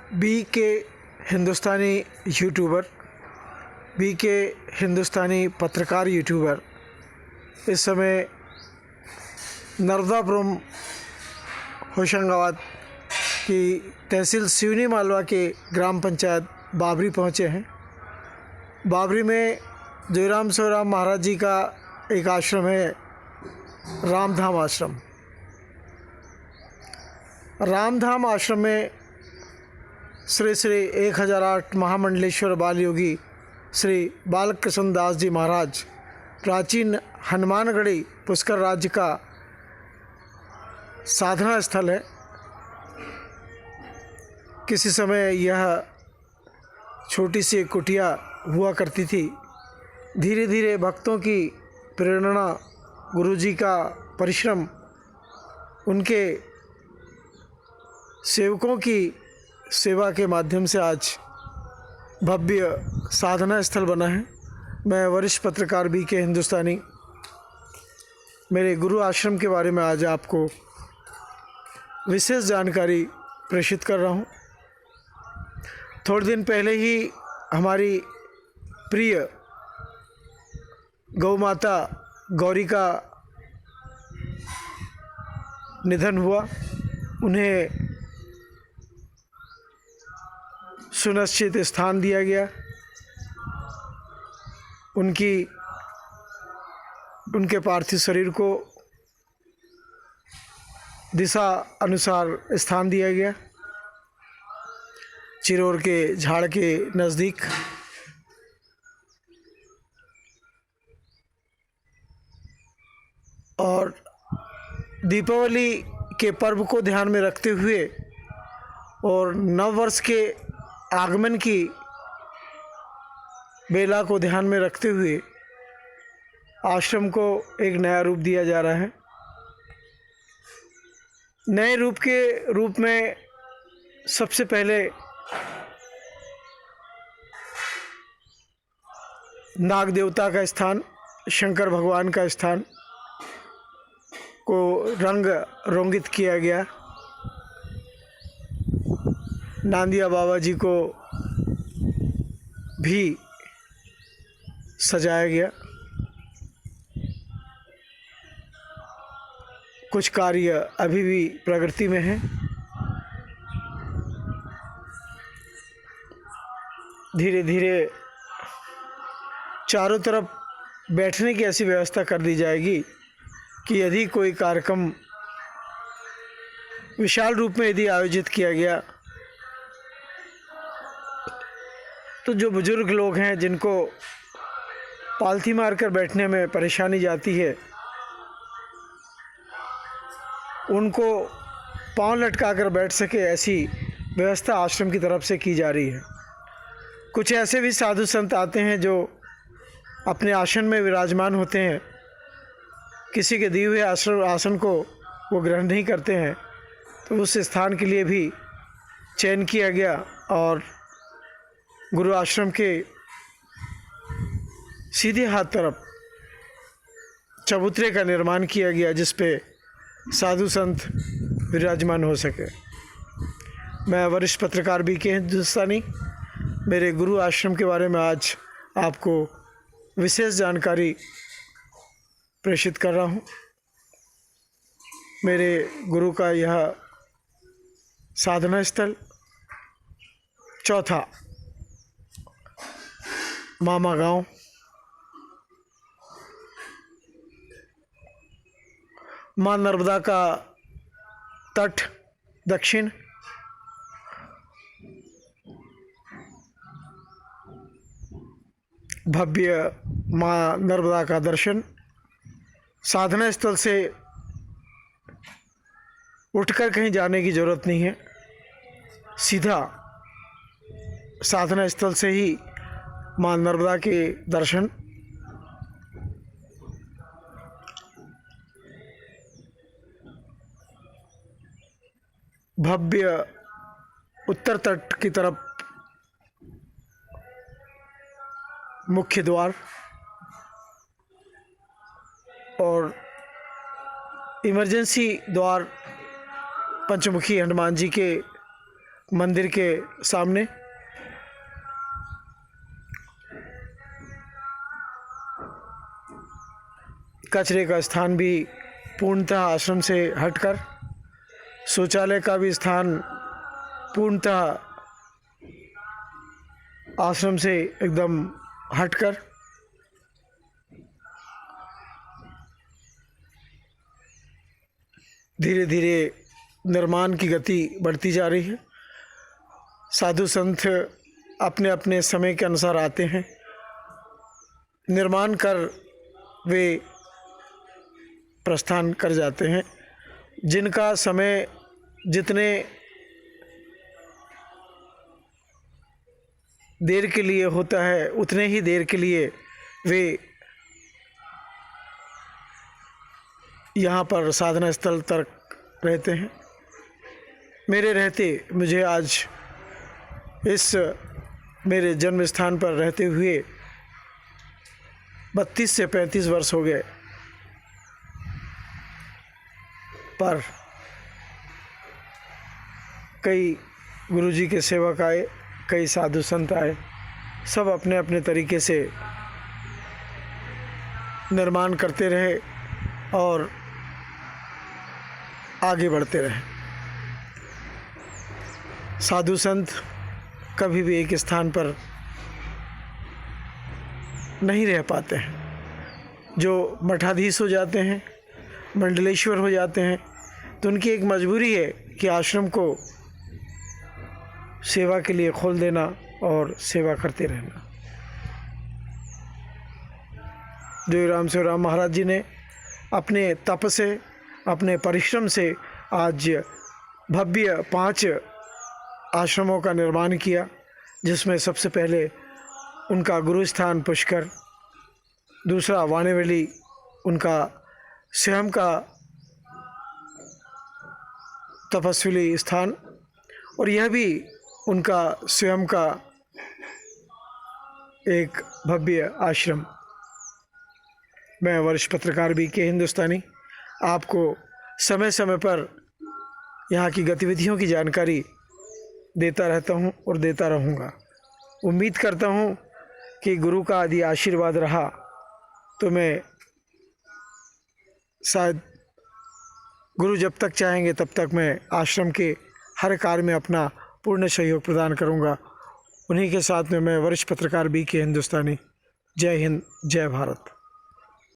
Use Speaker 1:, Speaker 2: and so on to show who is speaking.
Speaker 1: B के हिंदुस्तानी YouTuber, B के हिंदुस्तानी पत्रकार यूट्यूबर इस समय नर्मदापुरम होशंगाबाद की तहसील सिवनी मालवा के ग्राम पंचायत बाबरी पहुँचे हैं। बाबरी में जयराम सोराम महाराज जी का एक आश्रम है, रामधाम आश्रम। रामधाम आश्रम में श्री श्री 1008 महामंडलेश्वर बाल योगी श्री बालकृष्ण दास जी महाराज प्राचीन हनुमानगढ़ी पुष्कर राज्य का साधना स्थल है। किसी समय यह छोटी सी कुटिया हुआ करती थी। धीरे धीरे भक्तों की प्रेरणा, गुरुजी का परिश्रम, उनके सेवकों की सेवा के माध्यम से आज भव्य साधना स्थल बना है। मैं वरिष्ठ पत्रकार बी के हिंदुस्तानी मेरे गुरु आश्रम के बारे में आज आपको विशेष जानकारी प्रेषित कर रहा हूँ। थोड़े दिन पहले ही हमारी प्रिय गौ माता गौरी का निधन हुआ। उन्हें सुनिश्चित स्थान दिया गया। उनके पार्थिव शरीर को दिशा अनुसार स्थान दिया गया, चिरौर के झाड़ के नज़दीक। और दीपावली के पर्व को ध्यान में रखते हुए और नव वर्ष के आगमन की बेला को ध्यान में रखते हुए आश्रम को एक नया रूप दिया जा रहा है। नए रूप में सबसे पहले नाग देवता का स्थान, शंकर भगवान का स्थान को रंग रोंगित किया गया। नांदिया बाबा जी को भी सजाया गया। कुछ कार्य अभी भी प्रगति में हैं। धीरे धीरे चारों तरफ बैठने की ऐसी व्यवस्था कर दी जाएगी कि यदि कोई कार्यक्रम विशाल रूप में यदि आयोजित किया गया तो जो बुजुर्ग लोग हैं, जिनको पालथी मारकर बैठने में परेशानी जाती है, उनको पांव लटकाकर बैठ सके, ऐसी व्यवस्था आश्रम की तरफ से की जा रही है। कुछ ऐसे भी साधु संत आते हैं जो अपने आसन में विराजमान होते हैं, किसी के दिए हुए आसन को वो ग्रहण नहीं करते हैं, तो उस स्थान के लिए भी चयन किया गया और गुरु आश्रम के सीधे हाथ तरफ चबूतरे का निर्माण किया गया, जिस पे साधु संत विराजमान हो सके। मैं वरिष्ठ पत्रकार बी के हिंदुस्तानी मेरे गुरु आश्रम के बारे में आज आपको विशेष जानकारी प्रेषित कर रहा हूँ। मेरे गुरु का यह साधना स्थल चौथा मामा गांव, माँ नर्मदा का तट दक्षिण, भव्य माँ नर्मदा का दर्शन। साधना स्थल से उठकर कहीं जाने की ज़रूरत नहीं है, सीधा साधना स्थल से ही माँ नर्मदा के दर्शन। भव्य उत्तर तट की तरफ मुख्य द्वार और इमरजेंसी द्वार पंचमुखी हनुमान जी के मंदिर के सामने। कचरे का स्थान भी पूर्णतः आश्रम से हटकर, शौचालय का भी स्थान पूर्णतः आश्रम से एकदम हटकर, धीरे धीरे निर्माण की गति बढ़ती जा रही है। साधु संत अपने अपने समय के अनुसार आते हैं, निर्माण कर वे प्रस्थान कर जाते हैं। जिनका समय जितने देर के लिए होता है उतने ही देर के लिए वे यहाँ पर साधना स्थल तक रहते हैं। मेरे रहते मुझे आज इस मेरे जन्म स्थान पर रहते हुए 32 से 35 वर्ष हो गए, पर कई गुरुजी के सेवक आए, कई साधु संत आए, सब अपने अपने तरीके से निर्माण करते रहे और आगे बढ़ते रहे। साधु संत कभी भी एक स्थान पर नहीं रह पाते हैं। जो मठाधीश हो जाते हैं, मंडलेश्वर हो जाते हैं, तो उनकी एक मजबूरी है कि आश्रम को सेवा के लिए खोल देना और सेवा करते रहना। जो राम शिवराम महाराज जी ने अपने तप से, अपने परिश्रम से आज भव्य 5 आश्रमों का निर्माण किया, जिसमें सबसे पहले उनका गुरु स्थान पुष्कर, दूसरा वाणिवली उनका स्वयं का तपस्वी स्थान, और यह भी उनका स्वयं का एक भव्य आश्रम। मैं वरिष्ठ पत्रकार BK हिंदुस्तानी आपको समय समय पर यहाँ की गतिविधियों की जानकारी देता रहता हूँ और देता रहूँगा। उम्मीद करता हूँ कि गुरु का यदि आशीर्वाद रहा तो मैं शायद गुरु जब तक चाहेंगे तब तक मैं आश्रम के हर कार्य में अपना पूर्ण सहयोग प्रदान करूँगा। उन्हीं के साथ में मैं वरिष्ठ पत्रकार BK हिंदुस्तानी। जय हिंद, जय भारत।